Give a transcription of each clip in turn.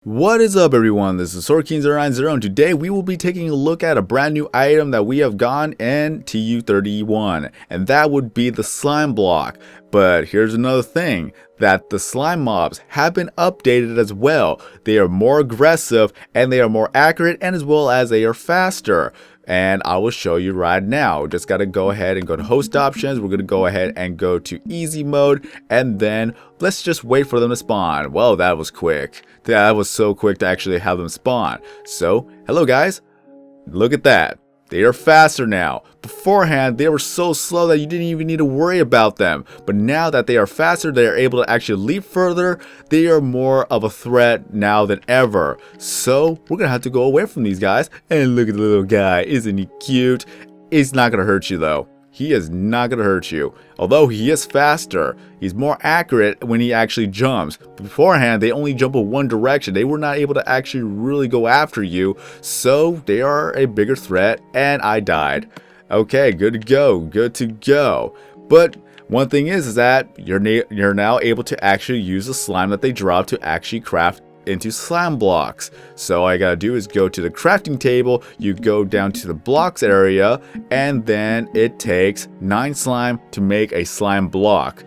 What is up, everyone? This is TU31, and today we will be taking a look at a brand new item that we have gotten in TU31, and that would be the slime block. But here's another thing, that the slime mobs have been updated as well. They are more aggressive, and they are more accurate, and as well as they are faster. And I will show you right now. Just gotta go ahead and go to host options. We're gonna go ahead and go to easy mode, and then let's just wait for them to spawn. Well, that was quick. That was so quick to actually have them spawn. So, hello guys. Look at that. They are faster now. Beforehand, they were so slow that you didn't even need to worry about them. But now that they are faster, they are able to actually leap further. They are more of a threat now than ever. So, we're going to have to go away from these guys. And look at the little guy. Isn't he cute? He's not going to hurt you though. He is not going to hurt you. Although he is faster, he's more accurate when he actually jumps. Beforehand, they only jump in one direction. They were not able to actually really go after you. So they are a bigger threat, and I died. Okay, good to go. Good to go. But one thing is that you're now able to actually use the slime that they drop to actually craft into slime blocks. So all I gotta do is go to the crafting table, you go down to the blocks area, and then it takes 9 slime to make a slime block.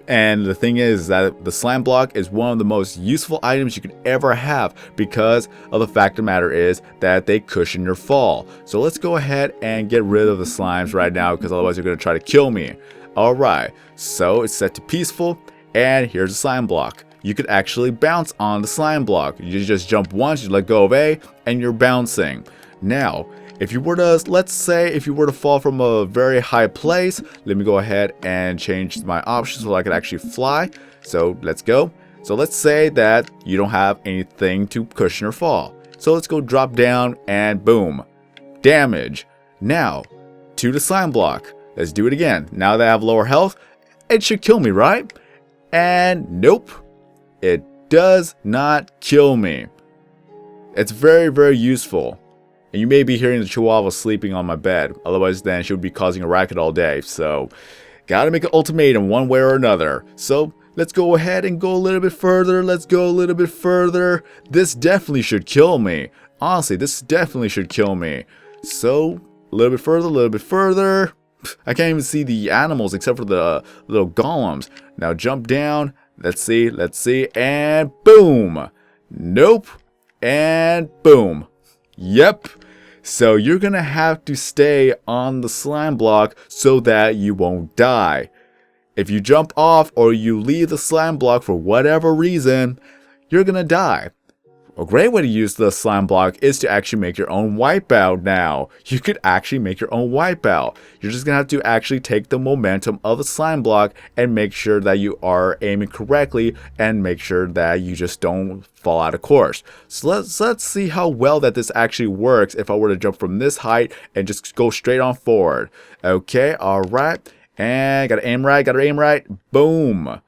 And the thing is that the slime block is one of the most useful items you could ever have, because of the fact of the matter is that they cushion your fall. So let's go ahead and get rid of the slimes right now, because otherwise they're gonna try to kill me. Alright, so it's set to peaceful, and here's the slime block. You could actually bounce on the slime block. You just jump once, you let go of A, and you're bouncing. Now, if you were to, let's say, if you were to fall from a very high place, let me go ahead and change my options so I can actually fly. So let's go. So let's say that you don't have anything to cushion your fall. So let's go drop down and boom, damage. Now, to the slime block. Let's do it again. Now that I have lower health, it should kill me, right? And nope. It does not kill me. It's very, very useful. And you may be hearing the chihuahua sleeping on my bed. Otherwise, then she would be causing a racket all day. So, gotta make an ultimatum one way or another. So, let's go ahead and go a little bit further. Let's go a little bit further. This definitely should kill me. Honestly, this definitely should kill me. So, a little bit further, a little bit further. I can't even see the animals except for the little golems. Now, jump down. Let's see, and boom! Nope, and boom. Yep. So you're gonna have to stay on the slime block so that you won't die. If you jump off or you leave the slime block for whatever reason, you're gonna die. A great way to use the slime block is to actually make your own wipeout now. You could actually make your own wipeout. You're just going to have to actually take the momentum of the slime block and make sure that you are aiming correctly and make sure that you just don't fall out of course. So let's see how well that this actually works if I were to jump from this height and just go straight on forward. Okay, alright. And gotta aim right, boom.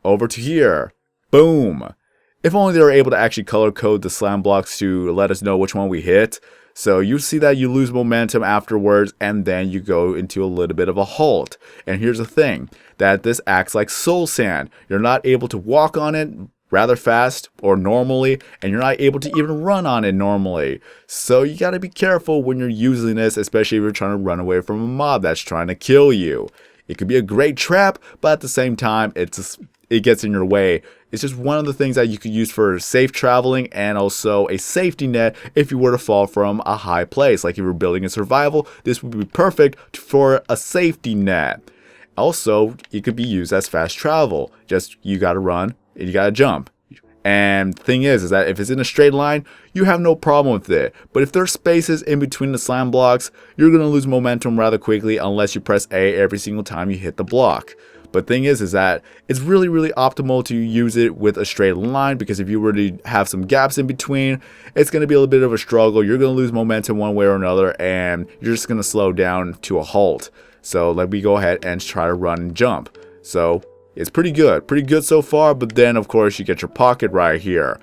Over to here, boom. If only they were able to actually color code the slime blocks to let us know which one we hit. So you see that you lose momentum afterwards, and then you go into a little bit of a halt. And here's the thing, that this acts like soul sand. You're not able to walk on it rather fast or normally, and you're not able to even run on it normally. So you gotta be careful when you're using this, especially if you're trying to run away from a mob that's trying to kill you. It could be a great trap, but at the same time, it gets in your way. It's just one of the things that you could use for safe traveling, and also a safety net if you were to fall from a high place. Like if you're building a survival, this would be perfect for a safety net. Also, it could be used as fast travel. Just you gotta run and you gotta jump. And the thing is that if it's in a straight line, you have no problem with it. But if there's spaces in between the slime blocks, you're gonna lose momentum rather quickly unless you press A every single time you hit the block. But thing is that it's really, really optimal to use it with a straight line, because if you were to have some gaps in between, it's going to be a little bit of a struggle. You're going to lose momentum one way or another, and you're just going to slow down to a halt. So let me go ahead and try to run and jump. So it's pretty good so far, but then of course you get your pocket right here.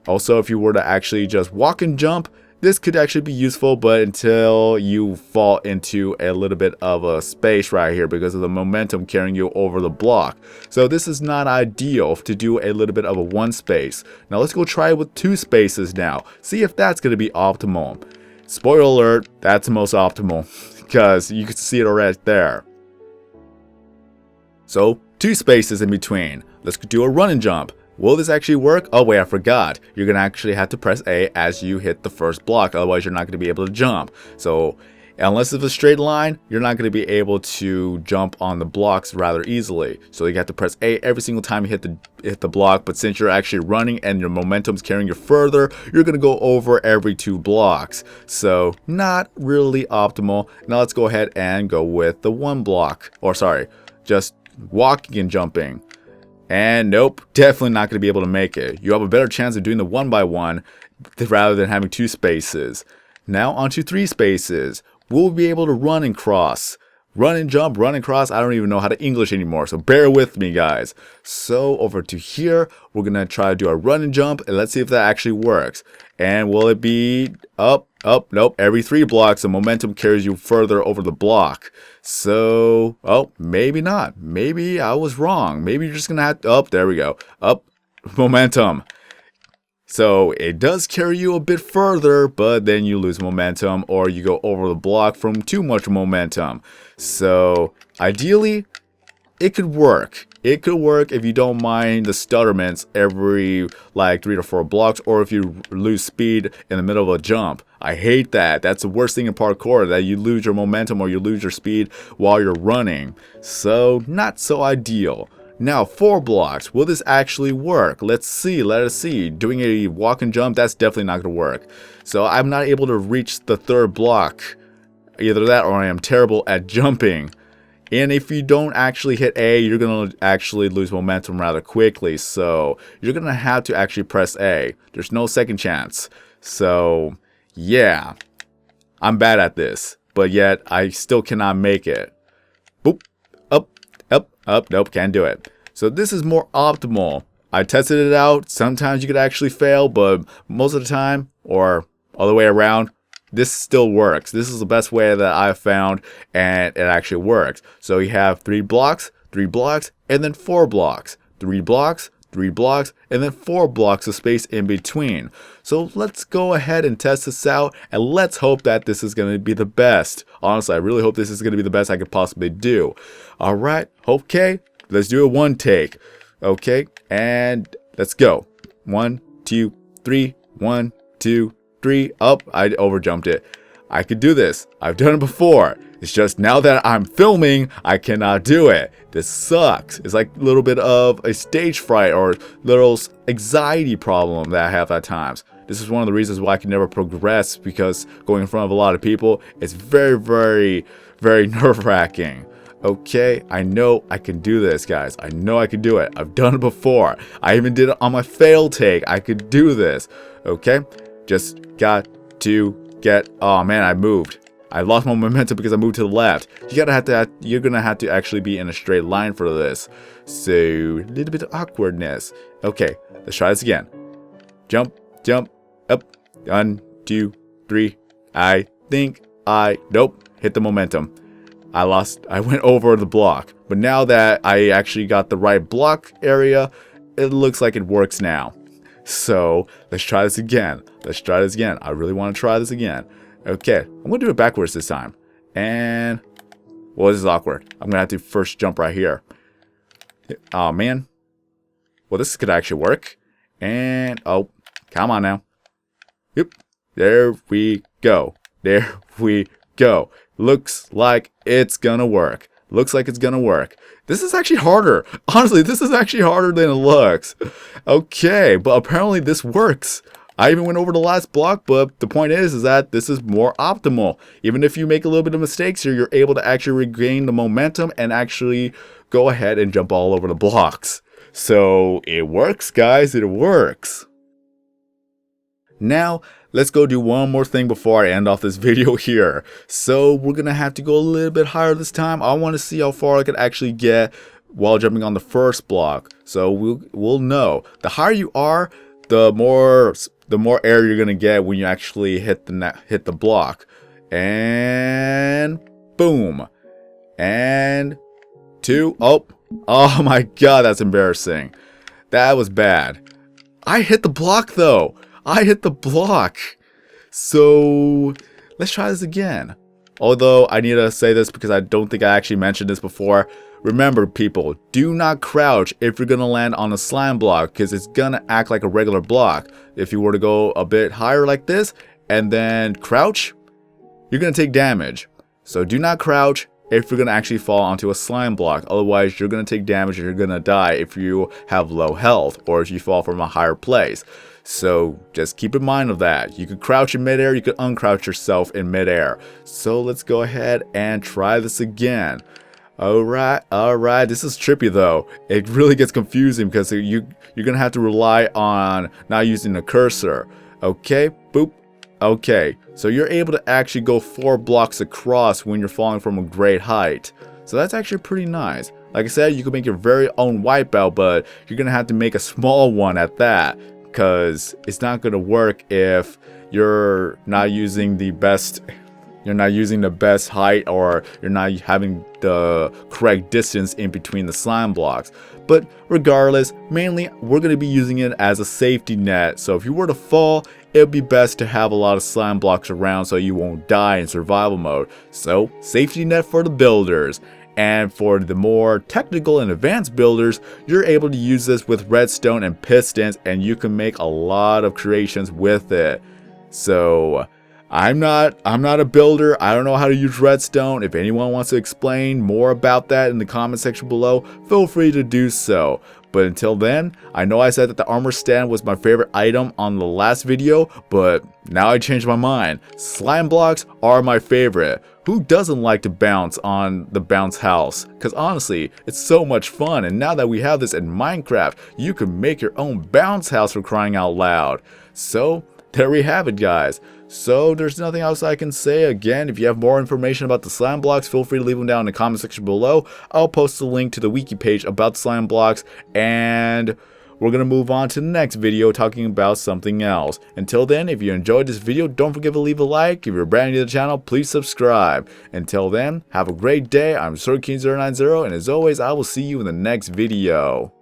Also, if you were to actually just walk and jump, this could actually be useful, but until you fall into a little bit of a space right here because of the momentum carrying you over the block. So this is not ideal to do a little bit of a one space. Now let's go try it with two spaces now. See if that's going to be optimal. Spoiler alert, that's the most optimal because you can see it right there. So two spaces in between. Let's do a run and jump. Will this actually work? Oh wait, I forgot. You're going to actually have to press A as you hit the first block, otherwise you're not going to be able to jump. So unless it's a straight line, you're not going to be able to jump on the blocks rather easily. So you have to press A every single time you hit the block, but since you're actually running and your momentum's carrying you further, you're going to go over every 2 blocks. So not really optimal. Now let's go ahead and go with the 1 block, or sorry, just walking and jumping. And nope, definitely not going to be able to make it. You have a better chance of doing the 1x1 rather than having 2 spaces. Now onto 3 spaces. We'll be able to run and cross. Run and jump, run and cross. I don't even know how to English anymore, so bear with me, guys. So over to here, we're going to try to do a run and jump, and let's see if that actually works. And will it be up, up? Nope. Every 3 blocks, the momentum carries you further over the block. So, oh, maybe not. Maybe I was wrong. Maybe you're just going to have to, up, there we go. Up, momentum. So it does carry you a bit further, but then you lose momentum or you go over the block from too much momentum. So ideally, it could work. It could work if you don't mind the stutterments every like 3 to 4 blocks, or if you lose speed in the middle of a jump. I hate that. That's the worst thing in parkour, that you lose your momentum or you lose your speed while you're running. So not so ideal. Now 4 blocks, will this actually work? Let's see, let us see. Doing a walk and jump, that's definitely not going to work. So I'm not able to reach the 3rd block. Either that or I am terrible at jumping. And if you don't actually hit A, you're going to actually lose momentum rather quickly. So you're going to have to actually press A. There's no second chance. So yeah, I'm bad at this, but yet I still cannot make it. Boop, up, up, up, nope, can't do it. So this is more optimal. I tested it out. Sometimes you could actually fail, but most of the time, or all the way around, this still works. This is the best way that I've found, and it actually works. So you have 3 blocks, 3 blocks, and then 4 blocks. 3 blocks, 3 blocks, and then 4 blocks of space in between. So let's go ahead and test this out, and let's hope that this is going to be the best. Honestly, I really hope this is going to be the best I could possibly do. Alright, okay, let's do a 1 take. Okay, and let's go. 1, 2, 3, 1, 2, 3, up. I overjumped it. I could do this. I've done it before. It's just now that I'm filming, I cannot do it. This sucks. It's like a little bit of a stage fright or little anxiety problem that I have at times. This is one of the reasons why I can never progress, because going in front of a lot of people is very, very, very nerve-wracking. Okay, I know I can do this, guys. I know I can do it. I've done it before. I even did it on my fail take. I could do this. Okay, just got to get. Oh man, I moved. I lost my momentum because I moved to the left. You're gonna have to actually be in a straight line for this. So a little bit of awkwardness. Okay, let's try this again. Jump, jump, up. 1, 2, 3. I think nope. Hit the momentum. I went over the block, but now that I actually got the right block area, it looks like it works now. So let's try this again. Let's try this again. I really want to try this again. Okay, I'm gonna do it backwards this time. And well, this is awkward. I'm gonna have to first jump right here. Oh man. Well, this could actually work. And oh, come on now. Yep. There we go. There we go. Looks like it's gonna work. Looks like it's gonna work. This is actually harder. Honestly, this is actually harder than it looks. Okay, but apparently this works. I even went over the last block, but the point is that this is more optimal. Even if you make a little bit of mistakes here, you're able to actually regain the momentum and actually go ahead and jump all over the blocks. So it works, guys. It works. Now, let's go do one more thing before I end off this video here. So we're going to have to go a little bit higher this time. I want to see how far I can actually get while jumping on the first block. So we'll know. The higher you are, the more the more air you're gonna get when you actually hit the block. And boom. And 2. Oh my god, that's embarrassing. That was bad. I hit the block though. I hit the block. So let's try this again. Although I need to say this because I don't think I actually mentioned this before. Remember people, do not crouch if you're gonna land on a slime block, because it's gonna act like a regular block. If you were to go a bit higher like this and then crouch, you're gonna take damage. So do not crouch if you're gonna actually fall onto a slime block. Otherwise you're gonna take damage and you're gonna die if you have low health or if you fall from a higher place. So just keep in mind of that. You could crouch in midair, you could uncrouch yourself in midair. So let's go ahead and try this again. Alright, this is trippy though. It really gets confusing because you're gonna have to rely on not using the cursor. Okay, boop. Okay, so you're able to actually go 4 blocks across when you're falling from a great height. So that's actually pretty nice. Like I said, you can make your very own wipeout, but you're gonna have to make a small one at that, because it's not gonna work if you're not using the best height, or you're not having the correct distance in between the slime blocks. But regardless, mainly we're going to be using it as a safety net. So if you were to fall, it would be best to have a lot of slime blocks around so you won't die in survival mode. So safety net for the builders. And for the more technical and advanced builders, you're able to use this with redstone and pistons, and you can make a lot of creations with it. So I'm not a builder. I don't know how to use redstone. If anyone wants to explain more about that in the comment section below, feel free to do so. But until then, I know I said that the armor stand was my favorite item on the last video, but now I changed my mind. Slime blocks are my favorite. Who doesn't like to bounce on the bounce house? Because honestly, it's so much fun, and now that we have this in Minecraft, you can make your own bounce house, for crying out loud. So there we have it, guys. So there's nothing else I can say. Again, if you have more information about the slime blocks, feel free to leave them down in the comment section below. I'll post a link to the wiki page about the slime blocks, and we're going to move on to the next video talking about something else. Until then, if you enjoyed this video, don't forget to leave a like. If you're brand new to the channel, please subscribe. Until then, have a great day. I'm SwordKing090, and as always, I will see you in the next video.